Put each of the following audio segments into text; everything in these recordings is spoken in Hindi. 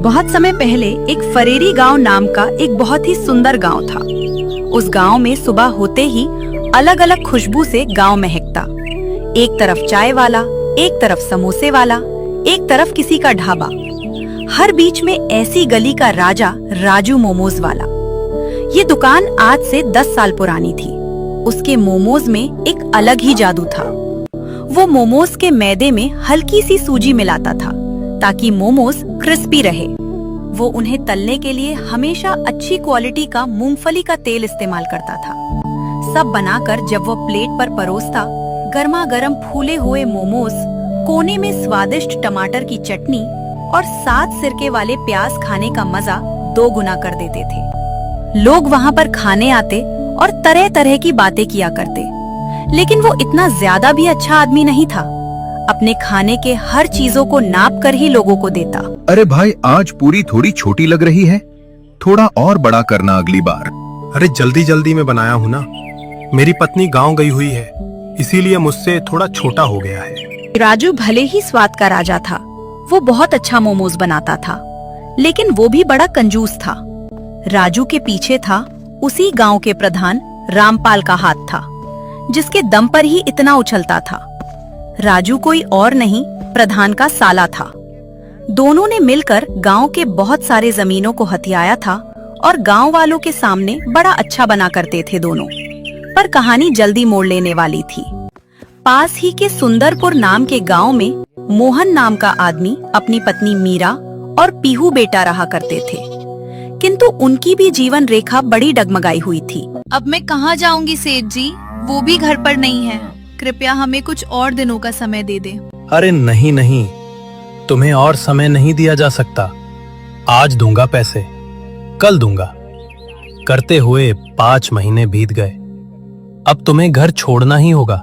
बहुत समय पहले एक फरेरी गांव नाम का एक बहुत ही सुंदर गांव था। उस गांव में सुबह होते ही अलग अलग खुशबू से गांव महकता। एक तरफ चाय वाला, एक तरफ समोसे वाला, एक तरफ किसी का ढाबा। हर बीच में ऐसी गली का राजा राजू मोमोज वाला। ये दुकान आज से 10 साल पुरानी थी। उसके मोमोज में एक अलग ही जादू था। वो मोमोज के मैदे में हल्की सी सूजी मिलाता था ताकि मोमोज क्रिस्पी रहे। वो उन्हें तलने के लिए हमेशा अच्छी क्वालिटी का मूंगफली का तेल इस्तेमाल करता था। सब बनाकर जब वो प्लेट पर परोसता, गर्मा गर्म फूले हुए मोमोज, कोने में स्वादिष्ट टमाटर की चटनी और साथ सिरके वाले प्याज खाने का मजा 2 गुना कर देते थे। लोग वहाँ पर खाने आते और तरह तरह की बातें किया करते, लेकिन वो इतना ज्यादा भी अच्छा आदमी नहीं था। अपने खाने के हर चीजों को नाप कर ही लोगों को देता। अरे भाई, आज पूरी थोड़ी छोटी लग रही है, थोड़ा और बड़ा करना अगली बार। अरे जल्दी जल्दी में बनाया हूँ ना, मेरी पत्नी गांव गई हुई है, इसीलिए मुझसे थोड़ा छोटा हो गया है। राजू भले ही स्वाद का राजा था, वो बहुत अच्छा मोमोज बनाता था, लेकिन वो भी बड़ा कंजूस था। राजू के पीछे था उसी गांव के प्रधान रामपाल का हाथ था, जिसके दम पर ही इतना उछलता था। राजू कोई और नहीं, प्रधान का साला था। दोनों ने मिलकर गांव के बहुत सारे जमीनों को हथियाया था और गांव वालों के सामने बड़ा अच्छा बना करते थे दोनों। पर कहानी जल्दी मोड़ लेने वाली थी। पास ही के सुंदरपुर नाम के गांव में मोहन नाम का आदमी अपनी पत्नी मीरा और पीहू बेटा रहा करते थे, किंतु उनकी भी जीवन रेखा बड़ी डगमगाई हुई थी। अब मैं कहाँ जाऊंगी सेठ जी, वो भी घर पर नहीं है। कृपया हमें कुछ और दिनों का समय दे दे। अरे नहीं नहीं, तुम्हें और समय नहीं दिया जा सकता। आज दूंगा पैसे, कल दूंगा। करते हुए 5 महीने बीत गए। अब तुम्हें घर छोड़ना ही होगा।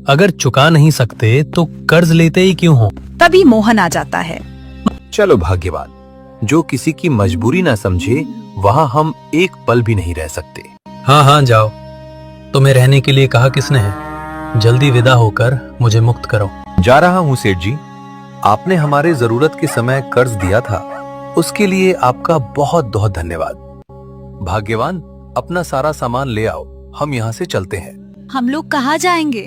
अगर चुका नहीं सकते तो कर्ज लेते ही क्यों हो। तभी मोहन आ जाता है। चलो भाग्यवान, जो किसी की मजबूरी ना समझे वहाँ हम एक पल भी नहीं रह सकते। हाँ हाँ जाओ, तुम्हें रहने के लिए कहा किसने है। जल्दी विदा होकर मुझे मुक्त करो। जा रहा हूँ सेठ जी। आपने हमारे जरूरत के समय कर्ज दिया था, उसके लिए आपका बहुत बहुत धन्यवाद। भाग्यवान, अपना सारा सामान ले आओ, हम यहाँ से चलते हैं। हम लोग कहाँ जाएंगे?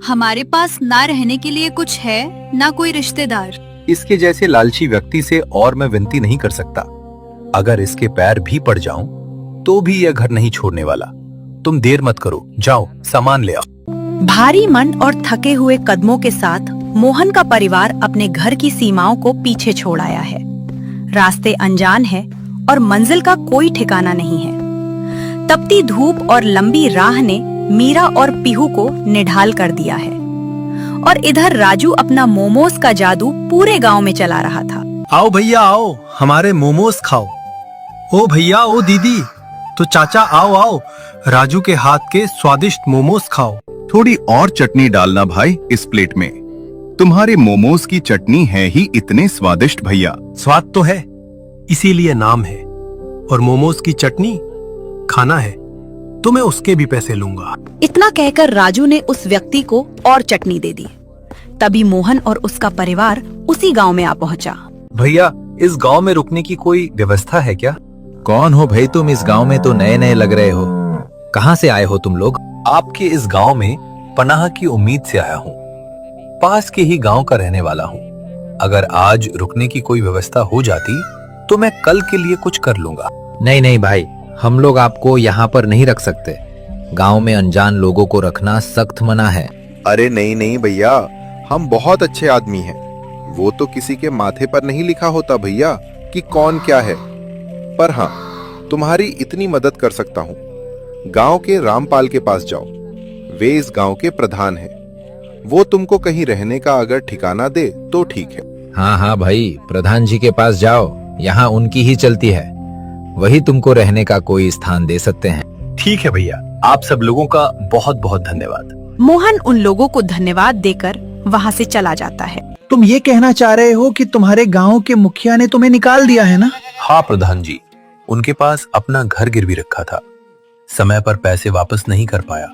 हमारे पास ना रहने के लिए कुछ है, ना कोई रिश्तेदार। इसके जैसे लालची व्यक्ति से और मैं विनती नहीं कर सकता। अगर इसके पैर भी पड़ जाऊं तो भी यह घर नहीं छोड़ने वाला। तुम देर मत करो, जाओ सामान ले आओ। भारी मन और थके हुए कदमों के साथ मोहन का परिवार अपने घर की सीमाओं को पीछे छोड़ आया है। रास्ते अनजान है और मंजिल का कोई ठिकाना नहीं है। तपती धूप और लंबी राह ने मीरा और पीहू को निढाल कर दिया है, और इधर राजू अपना मोमोज का जादू पूरे गांव में चला रहा था। आओ भैया आओ, हमारे मोमोज खाओ। ओ भैया, ओ दीदी, तो चाचा आओ आओ, राजू के हाथ के स्वादिष्ट मोमोज खाओ। थोड़ी और चटनी डालना भाई इस प्लेट में। तुम्हारे मोमोज की चटनी है ही इतने स्वादिष्ट भैया। स्वाद तो है, इसीलिए नाम है, और मोमोज की चटनी खाना है तो मैं उसके भी पैसे लूंगा। इतना कहकर राजू ने उस व्यक्ति को और चटनी दे दी। तभी मोहन और उसका परिवार उसी गांव में आ पहुंचा। भैया, इस गांव में रुकने की कोई व्यवस्था है क्या? कौन हो भाई तुम? इस गांव में तो नए नए लग रहे हो। कहाँ से आए हो तुम लोग? आपके इस गांव में पनाह की उम्मीद से आया हूँ। पास के ही गांव का रहने वाला हूँ। अगर आज रुकने की कोई व्यवस्था हो जाती तो मैं कल के लिए कुछ कर लूंगा। नहीं नहीं भाई, हम लोग आपको यहाँ पर नहीं रख सकते। गांव में अनजान लोगों को रखना सख्त मना है। अरे नहीं नहीं भैया, हम बहुत अच्छे आदमी हैं। वो तो किसी के माथे पर नहीं लिखा होता भैया कि कौन क्या है। पर हाँ, तुम्हारी इतनी मदद कर सकता हूँ। गांव के रामपाल के पास जाओ, वे इस गांव के प्रधान हैं। वो तुमको कहीं रहने का अगर ठिकाना दे तो ठीक है। हाँ हाँ भाई, प्रधान जी के पास जाओ, यहाँ उनकी ही चलती है। वही तुमको रहने का कोई स्थान दे सकते हैं। ठीक है भैया, आप सब लोगों का बहुत बहुत धन्यवाद। मोहन उन लोगों को धन्यवाद देकर वहाँ से चला जाता है। तुम ये कहना चाह रहे हो कि तुम्हारे गांव के मुखिया ने तुम्हें निकाल दिया है ना? हाँ प्रधान जी, उनके पास अपना घर गिरवी रखा था। समय पर पैसे वापस नहीं कर पाया,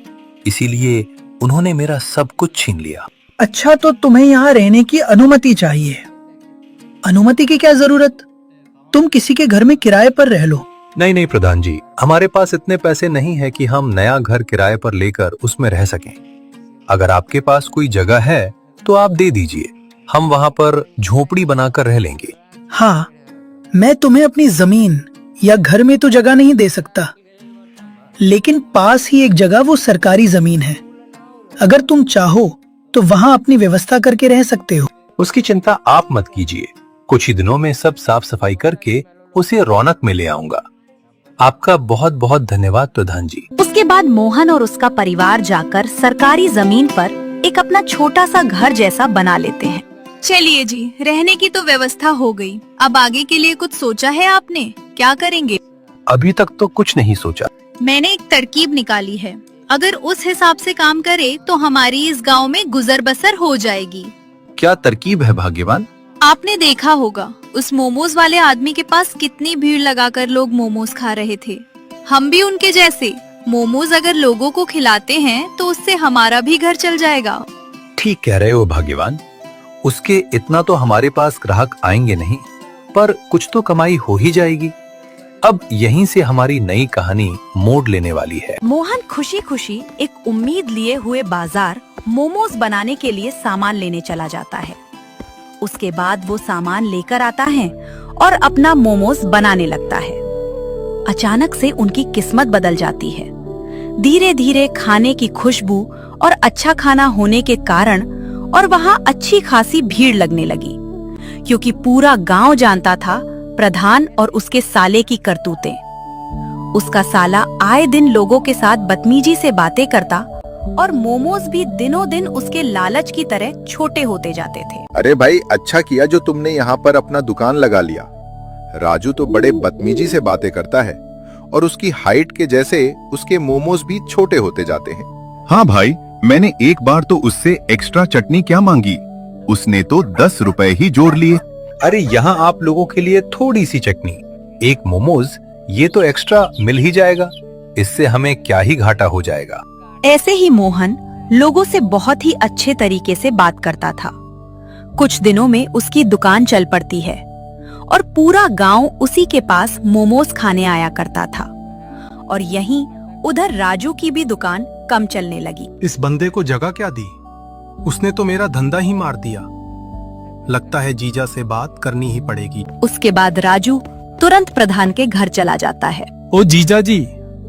इसीलिए उन्होंने मेरा सब कुछ छीन लिया। अच्छा, तो तुम्हें यहाँ रहने की अनुमति चाहिए। अनुमति की क्या जरूरत? तुम किसी के घर में किराए पर रह लो। नहीं नहीं प्रधान जी, हमारे पास इतने पैसे नहीं है कि हम नया घर किराए पर लेकर उसमें रह सकें। अगर आपके पास कोई जगह है तो आप दे दीजिए, हम वहां पर झोपड़ी बनाकर रह लेंगे। हाँ, मैं तुम्हें अपनी जमीन या घर में तो जगह नहीं दे सकता, लेकिन पास ही एक जगह वो सरकारी जमीन है। अगर तुम चाहो तो वहां अपनी व्यवस्था करके रह सकते हो। उसकी चिंता आप मत कीजिए, कुछ ही दिनों में सब साफ सफाई करके उसे रौनक में ले आऊंगा। आपका बहुत बहुत धन्यवाद प्रधान जी। उसके बाद मोहन और उसका परिवार जाकर सरकारी जमीन पर एक अपना छोटा सा घर जैसा बना लेते हैं। चलिए जी, रहने की तो व्यवस्था हो गई। अब आगे के लिए कुछ सोचा है आपने? क्या करेंगे? अभी तक तो कुछ नहीं सोचा। मैंने एक तरकीब निकाली है। अगर उस हिसाब से काम करे तो हमारी इस गांव में गुजर बसर हो जाएगी। क्या तरकीब है भाग्यवान? आपने देखा होगा उस मोमोज वाले आदमी के पास कितनी भीड़ लगाकर लोग मोमोज खा रहे थे। हम भी उनके जैसे मोमोज अगर लोगों को खिलाते हैं तो उससे हमारा भी घर चल जाएगा। ठीक कह रहे हो भाग्यवान, उसके इतना तो हमारे पास ग्राहक आएंगे नहीं, पर कुछ तो कमाई हो ही जाएगी। अब यहीं से हमारी नई कहानी मोड़ लेने वाली है। मोहन खुशी खुशी एक उम्मीद लिए हुए बाजार मोमोज बनाने के लिए सामान लेने चला जाता है। उसके बाद वो सामान लेकर आता है और अपना मोमोज बनाने लगता है। अचानक से उनकी किस्मत बदल जाती है। धीरे धीरे खाने की खुशबू और अच्छा खाना होने के कारण और वहाँ अच्छी खासी भीड़ लगने लगी, क्योंकि पूरा गांव जानता था प्रधान और उसके साले की करतूतें। उसका साला आए दिन लोगों के साथ बदतमीजी से बातें करता और मोमोज भी दिनों दिन उसके लालच की तरह छोटे होते जाते थे। अरे भाई, अच्छा किया जो तुमने यहाँ पर अपना दुकान लगा लिया। राजू तो बड़े बदतमीजी से बातें करता है और उसकी हाइट के जैसे उसके मोमोज भी छोटे होते जाते हैं। हाँ भाई, मैंने एक बार तो उससे एक्स्ट्रा चटनी क्या मांगी, उसने तो 10 रुपए ही जोड़ लिए। अरे यहाँ आप लोगों के लिए थोड़ी सी चटनी, एक मोमोज, ये तो एक्स्ट्रा मिल ही जाएगा। इससे हमें क्या ही घाटा हो जाएगा। ऐसे ही मोहन लोगों से बहुत ही अच्छे तरीके से बात करता था। कुछ दिनों में उसकी दुकान चल पड़ती है और पूरा गांव उसी के पास मोमोज खाने आया करता था। और यहीं उधर राजू की भी दुकान कम चलने लगी। इस बंदे को जगह क्या दी? उसने तो मेरा धंधा ही मार दिया। लगता है जीजा से बात करनी ही पड़ेगी। उसके बाद राजू तुरंत प्रधान के घर चला जाता है। ओ जीजा जी,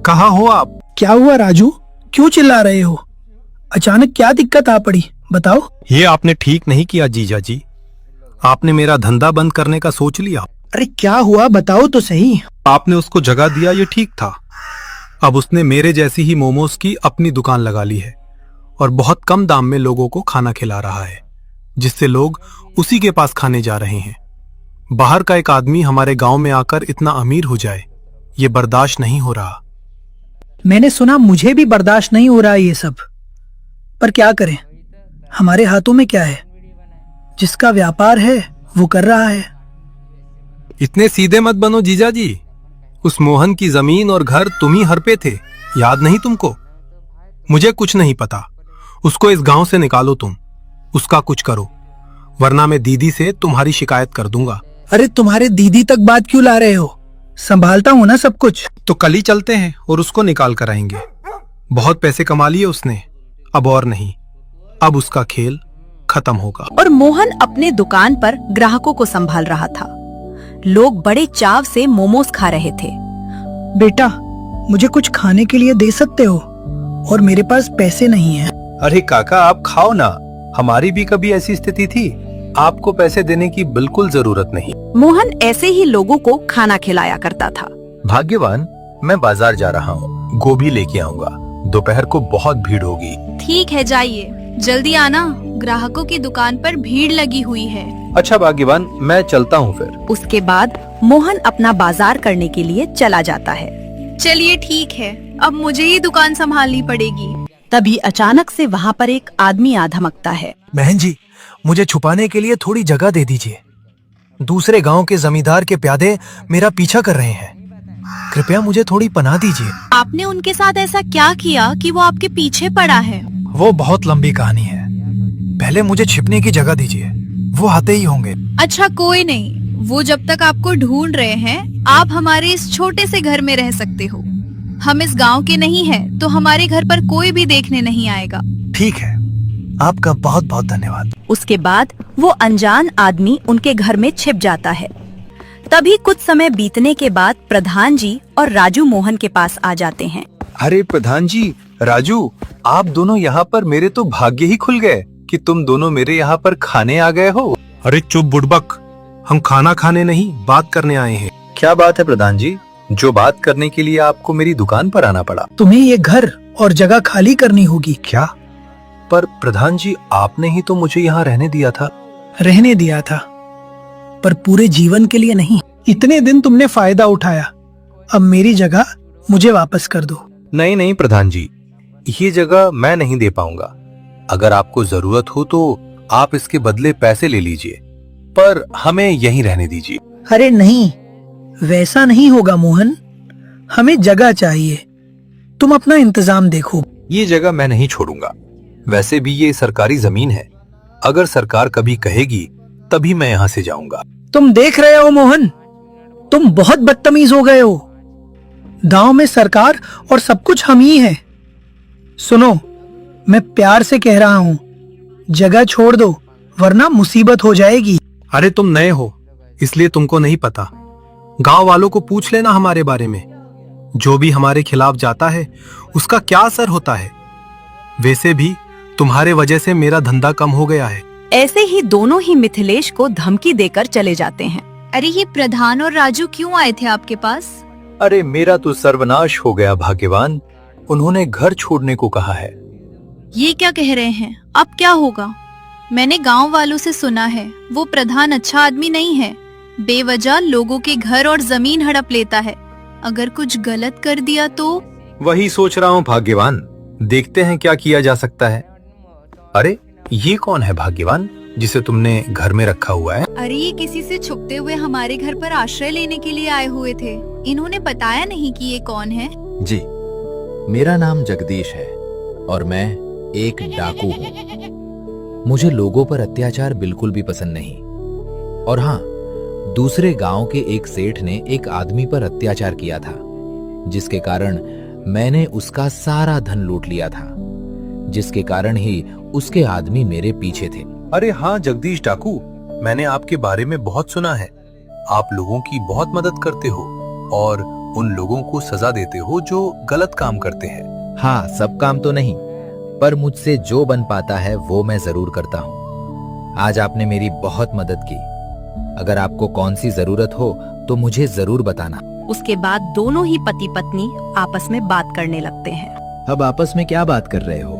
कहाँ हो आप? क्या हुआ राजू, क्यों चिल्ला रहे हो? अचानक क्या दिक्कत आ पड़ी, बताओ। ये आपने ठीक नहीं किया जीजा जी। आपने मेरा धंधा बंद करने का सोच लिया। अरे क्या हुआ, बताओ तो सही। आपने उसको जगह दिया, ये ठीक था। अब उसने मेरे जैसी ही मोमोज की अपनी दुकान लगा ली है और बहुत कम दाम में लोगों को खाना खिला रहा है, जिससे लोग उसी के पास खाने जा रहे हैं। बाहर का एक आदमी हमारे गांव में आकर इतना अमीर हो जाए, ये बर्दाश्त नहीं हो रहा। मैंने सुना, मुझे भी बर्दाश्त नहीं हो रहा ये सब, पर क्या करें, हमारे हाथों में क्या है। जिसका व्यापार है वो कर रहा है। इतने सीधे मत बनो जीजा जी। उस मोहन की जमीन और घर तुम ही हर पे थे, याद नहीं तुमको? मुझे कुछ नहीं पता। उसको इस गांव से निकालो तुम, उसका कुछ करो, वरना मैं दीदी से तुम्हारी शिकायत कर दूंगा। अरे तुम्हारे दीदी तक बात क्यों ला रहे हो? संभालता हूं ना सब कुछ। तो कल ही चलते हैं और उसको निकाल कर आएंगे। बहुत पैसे कमा लिए उसने, अब और नहीं। अब उसका खेल खत्म होगा। और मोहन अपने दुकान पर ग्राहकों को संभाल रहा था। लोग बड़े चाव से मोमोज खा रहे थे। बेटा, मुझे कुछ खाने के लिए दे सकते हो? और मेरे पास पैसे नहीं हैं। अरे काका, आप खाओ ना, हमारी भी कभी ऐसी स्थिति थी। आपको पैसे देने की बिल्कुल जरूरत नहीं। मोहन ऐसे ही लोगों को खाना खिलाया करता था। भाग्यवान, मैं बाजार जा रहा हूँ, गोभी लेके आऊंगा। दोपहर को बहुत भीड़ होगी। ठीक है, जाइए, जल्दी आना, ग्राहकों की दुकान पर भीड़ लगी हुई है। अच्छा भाग्यवान, मैं चलता हूँ फिर। उसके बाद मोहन अपना बाजार करने के लिए चला जाता है। चलिए ठीक है, अब मुझे ही दुकान संभालनी पड़ेगी। तभी अचानक से वहाँ पर एक आदमी आ धमकता है। बहन जी, मुझे छुपाने के लिए थोड़ी जगह दे दीजिए। दूसरे गांव के जमींदार के प्यादे मेरा पीछा कर रहे हैं। कृपया मुझे थोड़ी पनाह दीजिए। आपने उनके साथ ऐसा क्या किया कि वो आपके पीछे पड़ा है? वो बहुत लंबी कहानी है, पहले मुझे छिपने की जगह दीजिए, वो आते ही होंगे। अच्छा कोई नहीं, वो जब तक आपको ढूंढ रहे हैं, आप हमारे इस छोटे से घर में रह सकते हो। हम इस गांव के नहीं हैं, तो हमारे घर पर कोई भी देखने नहीं आएगा। ठीक है, आपका बहुत बहुत धन्यवाद। उसके बाद वो अनजान आदमी उनके घर में छिप जाता है। तभी कुछ समय बीतने के बाद प्रधान जी और राजू मोहन के पास आ जाते हैं। अरे प्रधान जी, राजू, आप दोनों यहाँ पर, मेरे तो भाग्य ही खुल गए कि तुम दोनों मेरे यहाँ पर खाने आ गए हो। अरे चुप बुड़बक, हम खाना खाने नहीं बात करने आए हैं। क्या बात है प्रधान जी, जो बात करने के लिए आपको मेरी दुकान पर आना पड़ा? तुम्हें ये घर और जगह खाली करनी होगी। क्या? पर प्रधान जी, आपने ही तो मुझे यहाँ रहने दिया था। रहने दिया था, पर पूरे जीवन के लिए नहीं। इतने दिन तुमने फायदा उठाया, अब मेरी जगह मुझे वापस कर दो। नहीं नहीं प्रधान जी, ये जगह मैं नहीं दे पाऊंगा। अगर आपको जरूरत हो तो आप इसके बदले पैसे ले लीजिए, पर हमें यहीं रहने दीजिए। अरे नहीं, वैसा नहीं होगा मोहन, हमें जगह चाहिए। तुम अपना इंतजाम देखो। ये जगह मैं नहीं छोड़ूंगा। वैसे भी ये सरकारी जमीन है, अगर सरकार कभी कहेगी तभी मैं यहाँ से जाऊंगा। तुम देख रहे हो मोहन, तुम बहुत बदतमीज हो गए हो। गांव में सरकार और सब कुछ हम ही हैं। सुनो, मैं प्यार से कह रहा हूँ, जगह छोड़ दो वरना मुसीबत हो जाएगी। अरे तुम नए हो इसलिए तुमको नहीं पता। गांव वालों को पूछ लेना हमारे बारे में। जो भी हमारे खिलाफ जाता है उसका क्या असर होता है। वैसे भी तुम्हारे वजह से मेरा धंधा कम हो गया है। ऐसे ही दोनों ही मिथिलेश को धमकी देकर चले जाते हैं। अरे ये प्रधान और राजू क्यों आए थे आपके पास? अरे मेरा तो सर्वनाश हो गया भाग्यवान, उन्होंने घर छोड़ने को कहा है। ये क्या कह रहे हैं? अब क्या होगा? मैंने गांव वालों से सुना है वो प्रधान अच्छा आदमी नहीं है, बेवजह लोगों के घर और जमीन हड़प लेता है। अगर कुछ गलत कर दिया तो? वही सोच रहा हूँ भाग्यवान, देखते हैं क्या किया जा सकता है। अरे ये कौन है भाग्यवान जिसे तुमने घर में रखा हुआ है? अरे ये किसी से छुपते हुए हमारे घर पर आश्रय लेने के लिए आए हुए थे। इन्होंने बताया नहीं कि ये कौन है। जी, मेरा नाम जगदीश है और मैं एक डाकू हूँ। मुझे लोगों पर अत्याचार बिल्कुल भी पसंद नहीं। और हाँ, दूसरे गांव के एक सेठ ने एक आदमी पर अत्याचार किया था, जिसके कारण मैंने उसका सारा धन लूट लिया था, जिसके कारण ही उसके आदमी मेरे पीछे थे। अरे हाँ जगदीश डाकू, मैंने आपके बारे में बहुत सुना है। आप लोगों की बहुत मदद करते हो और उन लोगों को सजा देते हो जो गलत काम करते हैं। हाँ, सब काम तो नहीं, पर मुझसे जो बन पाता है वो मैं जरूर करता हूँ। आज आपने मेरी बहुत मदद की। अगर आपको कौन सी जरूरत हो तो मुझे जरूर बताना। उसके बाद दोनों ही पति पत्नी आपस में बात करने लगते हैं। अब आपस में क्या बात कर रहे हो?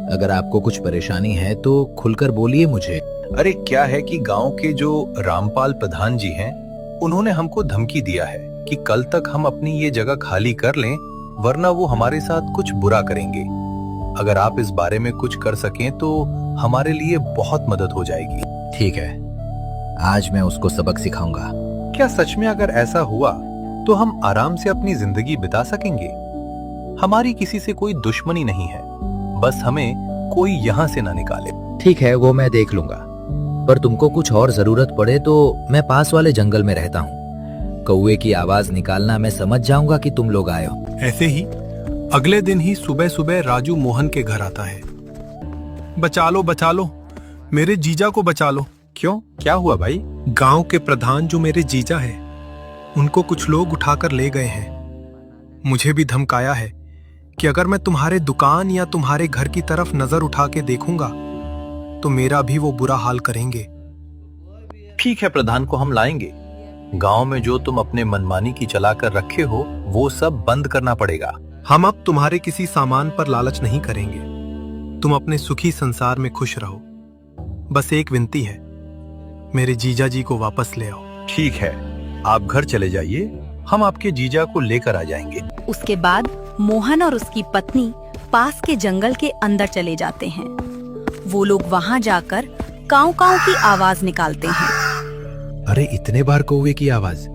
अगर आपको कुछ परेशानी है तो खुलकर बोलिए मुझे। अरे क्या है कि गांव के जो रामपाल प्रधान जी हैं, उन्होंने हमको धमकी दिया है कि कल तक हम अपनी ये जगह खाली कर लें, वरना वो हमारे साथ कुछ बुरा करेंगे। अगर आप इस बारे में कुछ कर सकें तो हमारे लिए बहुत मदद हो जाएगी। ठीक है, आज मैं उसको सबक सिखाऊंगा। क्या सच में अगर ऐसा हुआ तो हम आराम से अपनी जिंदगी बिता सकेंगे? हमारी किसी से कोई दुश्मनी नहीं है, बस हमें कोई यहाँ से ना निकाले। ठीक है, वो मैं देख लूंगा। पर तुमको कुछ और जरूरत पड़े तो मैं पास वाले जंगल में रहता हूँ। कौवे की आवाज निकालना मैं समझ जाऊंगा कि तुम लोग आए हो। ऐसे ही अगले दिन ही सुबह सुबह राजू मोहन के घर आता है। बचा लो, मेरे जीजा को बचा लो। क्यों, क्या हुआ भाई? गांव के प्रधान जो मेरे जीजा है, उनको कुछ लोग उठाकर ले गए हैं। मुझे भी धमकाया है कि अगर मैं तुम्हारे दुकान या तुम्हारे घर की तरफ नजर उठा के देखूंगा तो मेरा भी वो बुरा हाल करेंगे। ठीक है, प्रधान को हम लाएंगे। गांव में जो तुम अपने मनमानी की चला कर रखे हो वो सब बंद करना पड़ेगा। हम अब तुम्हारे किसी सामान पर लालच नहीं करेंगे। तुम अपने सुखी संसार में खुश रहो। बस एक विनती है, मेरे जीजा जी को वापस ले आओ। ठीक है, आप घर चले जाइए, हम आपके जीजा को लेकर आ जाएंगे। उसके बाद मोहन और उसकी पत्नी पास के जंगल के अंदर चले जाते हैं। वो लोग वहां जाकर काऊ काऊ की आवाज निकालते हैं। अरे इतने बार कौवे की आवाज!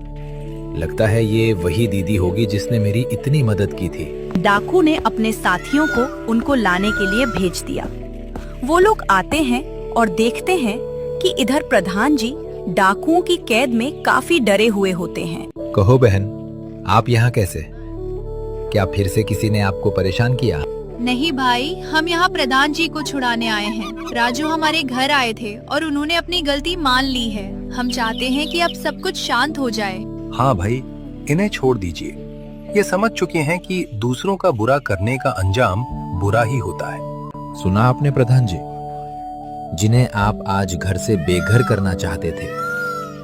लगता है ये वही दीदी होगी जिसने मेरी इतनी मदद की थी। डाकू ने अपने साथियों को उनको लाने के लिए भेज दिया। वो लोग आते हैं और देखते हैं कि इधर प्रधान जी डाकुओं की कैद में काफी डरे हुए होते हैं। कहो बहन, आप यहाँ कैसे? क्या फिर से किसी ने आपको परेशान किया? नहीं भाई, हम यहाँ प्रधान जी को छुड़ाने आए हैं। राजू हमारे घर आए थे और उन्होंने अपनी गलती मान ली है। हम चाहते हैं कि अब सब कुछ शांत हो जाए। हाँ भाई, इन्हें छोड़ दीजिए। ये समझ चुके हैं कि दूसरों का बुरा करने का अंजाम बुरा ही होता है। सुना आपने प्रधान जी? जिन्हें आप आज घर से बेघर करना चाहते थे,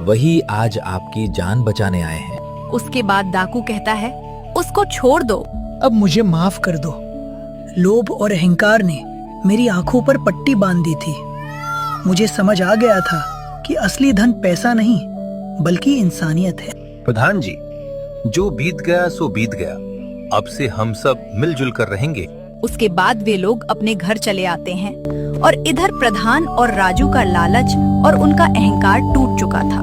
वही आज आपकी जान बचाने आए हैं। उसके बाद डाकू कहता है, उसको छोड़ दो। अब मुझे माफ कर दो। लोभ और अहंकार ने मेरी आंखों पर पट्टी बांध दी थी। मुझे समझ आ गया था कि असली धन पैसा नहीं बल्कि इंसानियत है। प्रधान जी, जो बीत गया सो बीत गया। अब से हम सब मिलजुल कर रहेंगे। उसके बाद वे लोग अपने घर चले आते हैं और इधर प्रधान और राजू का लालच और उनका अहंकार टूट चुका था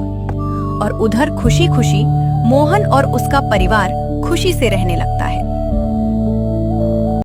और उधर खुशी खुशी मोहन और उसका परिवार खुशी से रहने लगता है।